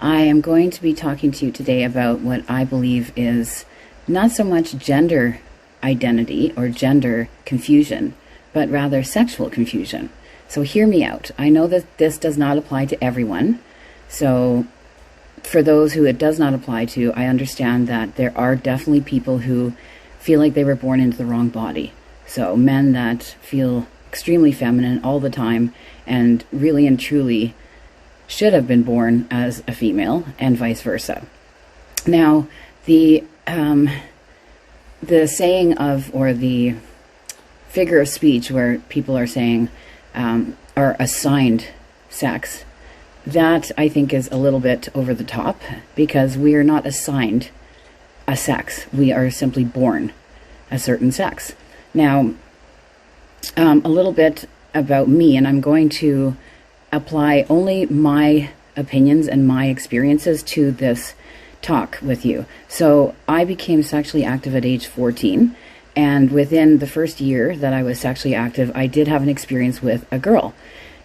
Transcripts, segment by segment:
I am going to be talking to you today about what I believe is not so much gender identity or gender confusion, but rather sexual confusion. So hear me out. I know that this does not apply to everyone. So for those who it does not apply to, I understand that there are definitely people who feel like they were born into the wrong body. So men that feel extremely feminine all the time and really and truly should have been born as a female, and vice versa. Now, the saying of, or the figure of speech where people are saying are assigned sex, that I think is a little bit over the top, because we are not assigned a sex. We are simply born a certain sex. Now, a little bit about me, and I'm going to apply only my opinions and my experiences to this talk with you. So I became sexually active at age 14, and within the first year that I was sexually active, I did have an experience with a girl.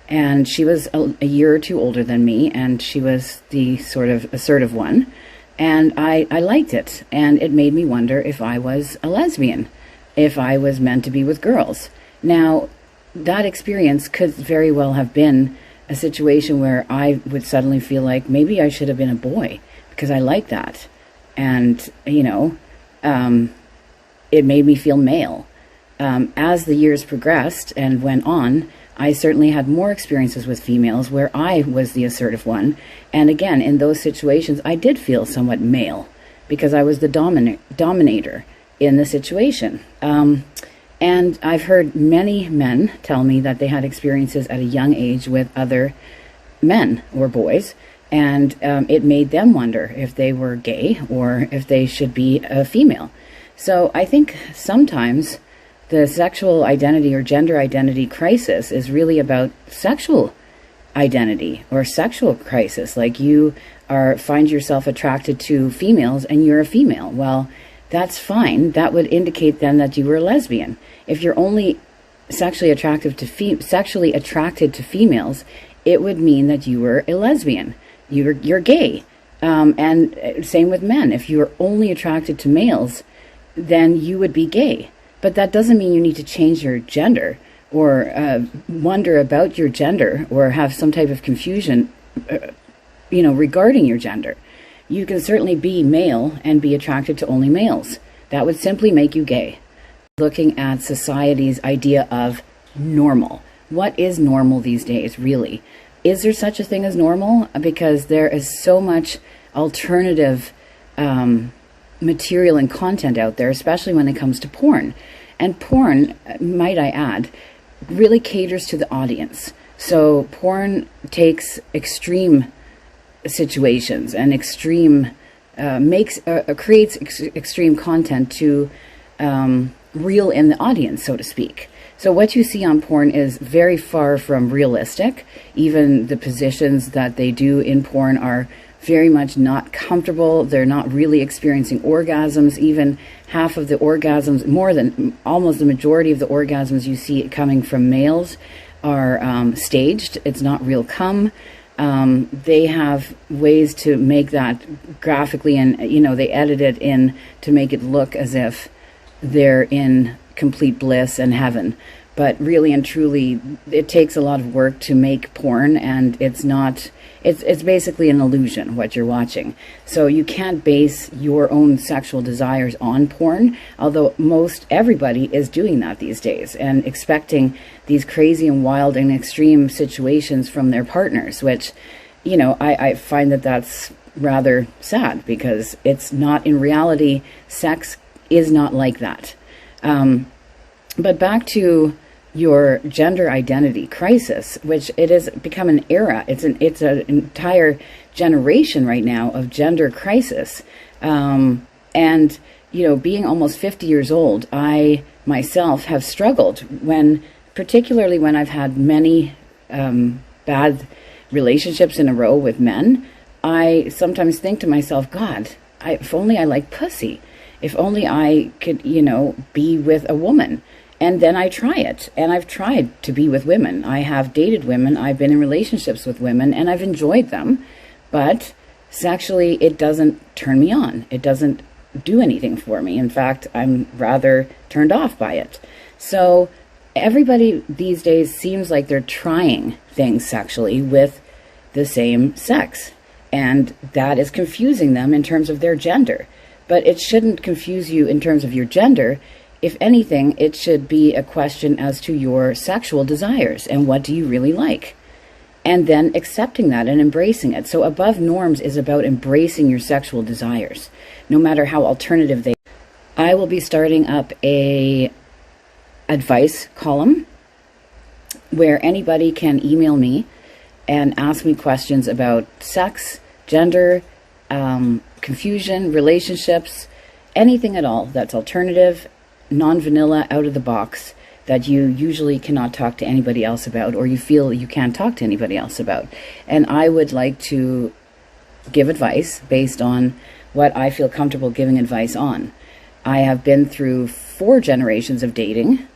And she was a year or two older than me, and she was the sort of assertive one. And I liked it, and it made me wonder if I was a lesbian, if I was meant to be with girls. Now, that experience could very well have been a situation where I would suddenly feel like maybe I should have been a boy because I like that. And, it made me feel male. As the years progressed and went on, I certainly had more experiences with females where I was the assertive one. And again, in those situations, I did feel somewhat male because I was the dominator in the situation. And I've heard many men tell me that they had experiences at a young age with other men or boys, and it made them wonder if they were gay or if they should be a female. So I think sometimes the sexual identity or gender identity crisis is really about sexual identity or sexual crisis. Like you find yourself attracted to females and you're a female. Well, that's fine. That would indicate then that you were a lesbian. If you're only sexually attracted to females, it would mean that you were a lesbian. You're gay. And same with men. If you're only attracted to males, then you would be gay. But that doesn't mean you need to change your gender or wonder about your gender or have some type of confusion, regarding your gender. You can certainly be male and be attracted to only males. That would simply make you gay. Looking at society's idea of normal. What is normal these days, really? Is there such a thing as normal? Because there is so much alternative material and content out there, especially when it comes to porn. And porn, might I add, really caters to the audience. So porn takes extreme situations and creates extreme content to reel in the audience, so to speak. So what you see on porn is very far from realistic. Even the positions that they do in porn are very much not comfortable. They're not really experiencing orgasms. Even half of the orgasms, more than almost the majority of the orgasms you see coming from males are staged. It's not real cum. They have ways to make that graphically, and they edit it in to make it look as if they're in complete bliss and heaven. But really and truly, it takes a lot of work to make porn, and it's basically an illusion what you're watching. So you can't base your own sexual desires on porn, although everybody is doing that these days and expecting these crazy and wild and extreme situations from their partners, which, I find that that's rather sad, because it's not, in reality, sex is not like that. But back to your gender identity crisis, which it has become an era. It's an entire generation right now of gender crisis. And, being almost 50 years old, I myself have struggled particularly when I've had many bad relationships in a row with men. I sometimes think to myself, God, if only I like pussy. If only I could, be with a woman. And then I try it. And I've tried to be with women. I have dated women. I've been in relationships with women, and I've enjoyed them. But sexually, it doesn't turn me on. It doesn't do anything for me. In fact, I'm rather turned off by it. So everybody these days seems like they're trying things sexually with the same sex, and that is confusing them in terms of their gender. But it shouldn't confuse you in terms of your gender. If anything, it should be a question as to your sexual desires and what do you really like, and then accepting that and embracing it. So Above Norms is about embracing your sexual desires, no matter how alternative they are. I will be starting up a advice column where anybody can email me and ask me questions about sex, gender, confusion, relationships, anything at all that's alternative, non-vanilla, out of the box, that you usually cannot talk to anybody else about, or you feel you can't talk to anybody else about. And I would like to give advice based on what I feel comfortable giving advice on. I have been through 4 generations of dating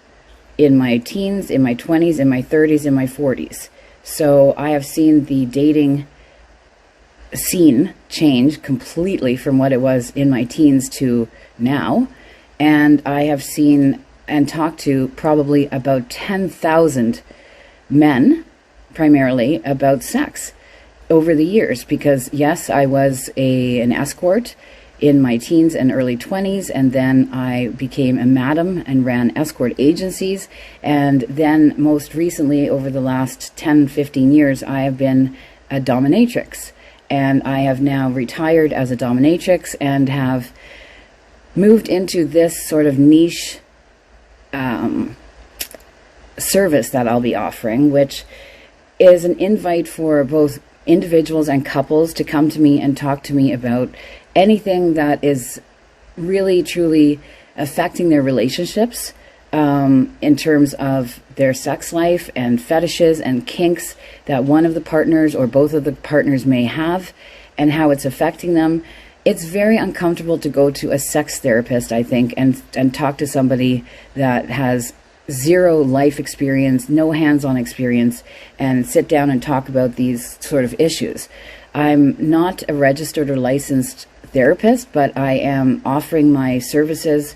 in my teens, in my 20s, in my 30s, in my 40s. So I have seen the dating scene change completely from what it was in my teens to now. And I have seen and talked to probably about 10,000 men, primarily, about sex over the years. Because yes, I was an escort in my teens and early 20s, and then I became a madam and ran escort agencies. And then most recently, over the last 10, 15 years, I have been a dominatrix. And I have now retired as a dominatrix and have moved into this sort of niche service that I'll be offering, which is an invite for both individuals and couples to come to me and talk to me about anything that is really, truly affecting their relationships, in terms of their sex life and fetishes and kinks that one of the partners or both of the partners may have, and how it's affecting them. It's very uncomfortable to go to a sex therapist, I think, and talk to somebody that has zero life experience, no hands-on experience, and sit down and talk about these sort of issues. I'm not a registered or licensed therapist, but I am offering my services,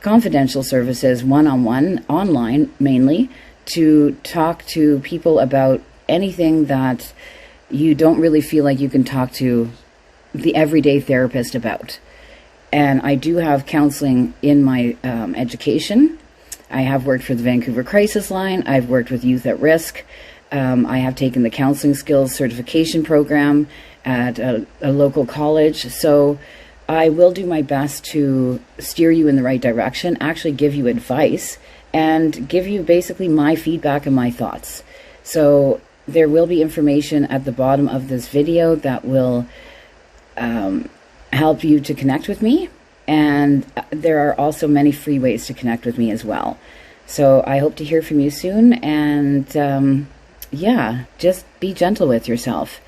confidential services, one-on-one, online mainly, to talk to people about anything that you don't really feel like you can talk to the everyday therapist about. And I do have counseling in my education. I have worked for the Vancouver Crisis Line. I've worked with Youth at Risk. I have taken the Counseling Skills Certification Program at a local college. So I will do my best to steer you in the right direction, actually give you advice, and give you basically my feedback and my thoughts. So there will be information at the bottom of this video that will help you to connect with me. And there are also many free ways to connect with me as well. So I hope to hear from you soon. And yeah, just be gentle with yourself.